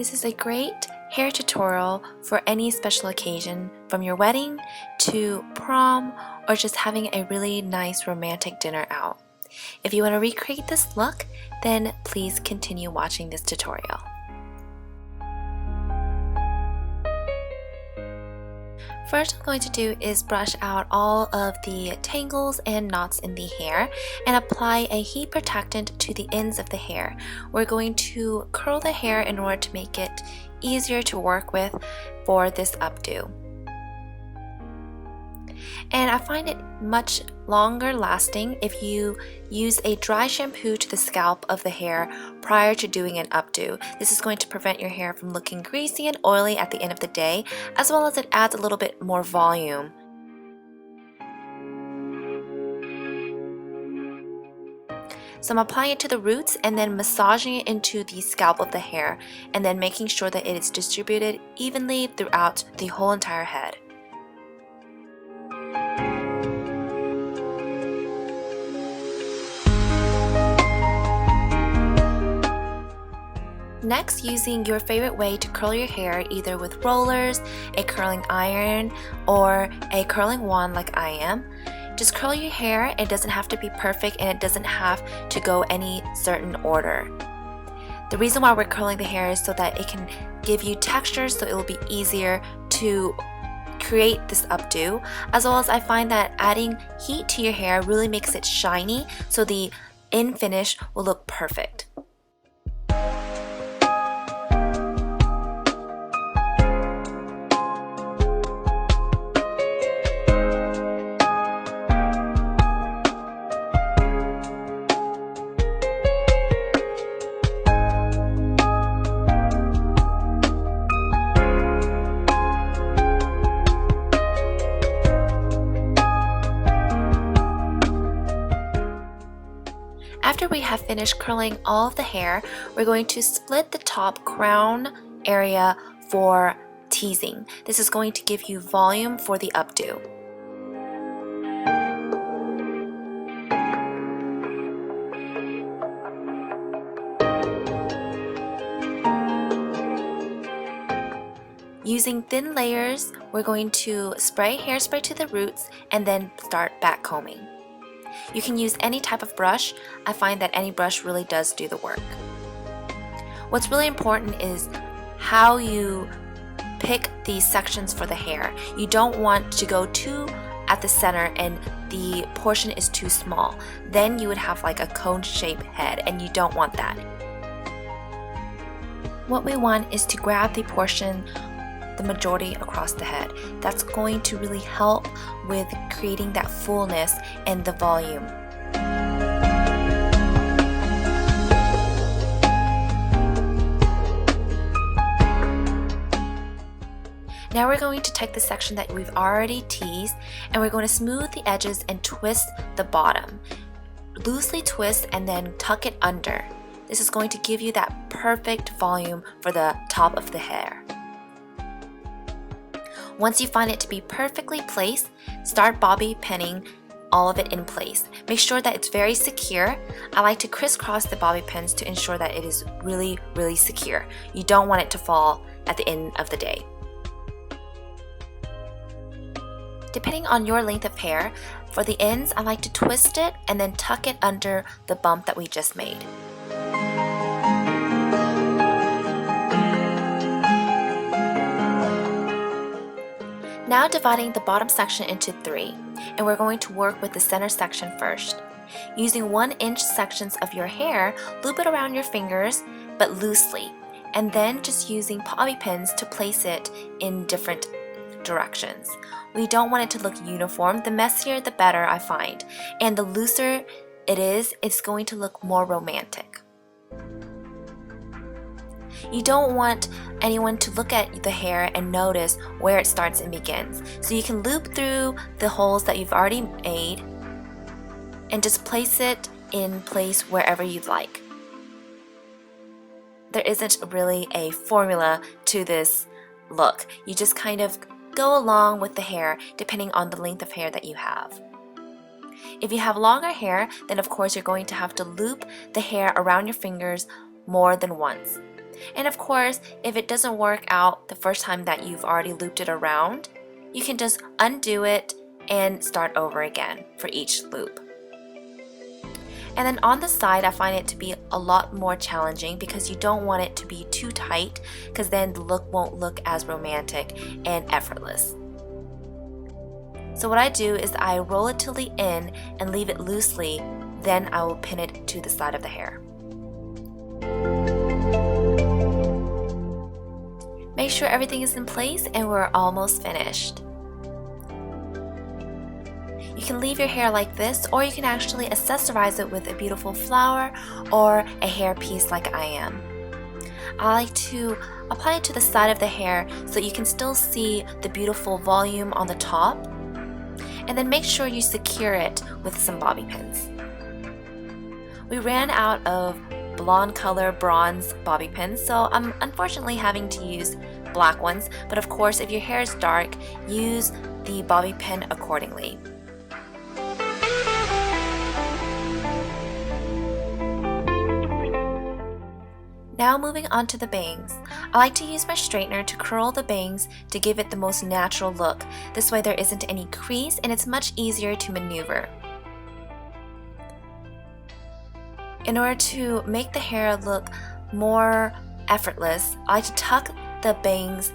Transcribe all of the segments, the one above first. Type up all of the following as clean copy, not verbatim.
This is a great hair tutorial for any special occasion, from your wedding to prom or just having a really nice romantic dinner out. If you want to recreate this look, then please continue watching this tutorial. First, what I'm going to do is brush out all of the tangles and knots in the hair and apply a heat protectant to the ends of the hair. We're going to curl the hair in order to make it easier to work with for this updo. And I find it much longer lasting if you use a dry shampoo to the scalp of the hair prior to doing an updo. This is going to prevent your hair from looking greasy and oily at the end of the day, as well as it adds a little bit more volume. So I'm applying it to the roots and then massaging it into the scalp of the hair, and then making sure that it is distributed evenly throughout the whole entire head. Next, using your favorite way to curl your hair, either with rollers, a curling iron, or a curling wand like I am, just curl your hair. It doesn't have to be perfect and it doesn't have to go any certain order. The reason why we're curling the hair is so that it can give you texture, so it will be easier to create this updo, as well as I find that adding heat to your hair really makes it shiny, so the end finish will look perfect. After we have finished curling all of the hair, we're going to split the top crown area for teasing. This is going to give you volume for the updo. Using thin layers, we're going to spray hairspray to the roots and then start back combing. You can use any type of brush. I find that any brush really does do the work. What's really important is how you pick these sections for the hair. You don't want to go too at the center and the portion is too small. Then you would have like a cone-shaped head, and you don't want that. What we want is to grab the portion the majority across the head. That's going to really help with creating that fullness and the volume. Now we're going to take the section that we've already teased and we're going to smooth the edges and twist the bottom. Loosely twist and then tuck it under. This is going to give you that perfect volume for the top of the hair. Once you find it to be perfectly placed, start bobby pinning all of it in place. Make sure that it's very secure. I like to crisscross the bobby pins to ensure that it is really, really secure. You don't want it to fall at the end of the day. Depending on your length of hair, for the ends, I like to twist it and then tuck it under the bump that we just made. Now dividing the bottom section into 3, and we're going to work with the center section first. Using 1-inch sections of your hair, loop it around your fingers, but loosely, and then just using bobby pins to place it in different directions. We don't want it to look uniform. The messier the better, I find, and the looser it is, it's going to look more romantic. You don't want anyone to look at the hair and notice where it starts and begins. So you can loop through the holes that you've already made and just place it in place wherever you'd like. There isn't really a formula to this look. You just kind of go along with the hair depending on the length of hair that you have. If you have longer hair, then of course you're going to have to loop the hair around your fingers more than once. And of course, if it doesn't work out the first time that you've already looped it around, you can just undo it and start over again for each loop. And then on the side, I find it to be a lot more challenging because you don't want it to be too tight, because then the look won't look as romantic and effortless. So what I do is I roll it till the end and leave it loosely, then I will pin it to the side of the hair. Make sure everything is in place and we're almost finished. You can leave your hair like this, or you can actually accessorize it with a beautiful flower or a hair piece like I am. I like to apply it to the side of the hair so you can still see the beautiful volume on the top, and then make sure you secure it with some bobby pins. We ran out of blonde color bronze bobby pins, so I'm unfortunately having to use black ones, but of course if your hair is dark, use the bobby pin accordingly. Now moving on to the bangs. I like to use my straightener to curl the bangs to give it the most natural look. This way there isn't any crease and it's much easier to maneuver. In order to make the hair look more effortless, I like to tuck the bangs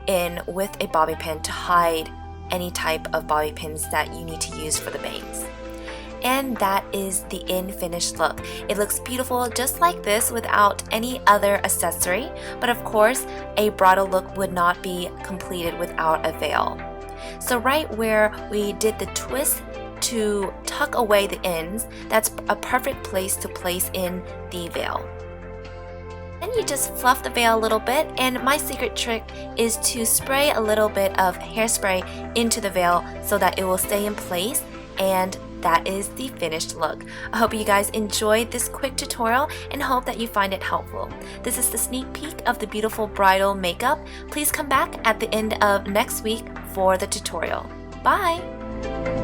in with a bobby pin to hide any type of bobby pins that you need to use for the bangs. And that is the end finished look. It looks beautiful just like this without any other accessory, but of course a bridal look would not be completed without a veil. So right where we did the twist to tuck away the ends, that's a perfect place to place in the veil. Then you just fluff the veil a little bit, and my secret trick is to spray a little bit of hairspray into the veil so that it will stay in place, and that is the finished look. I hope you guys enjoyed this quick tutorial and hope that you find it helpful. This is the sneak peek of the beautiful bridal makeup. Please come back at the end of next week for the tutorial. Bye!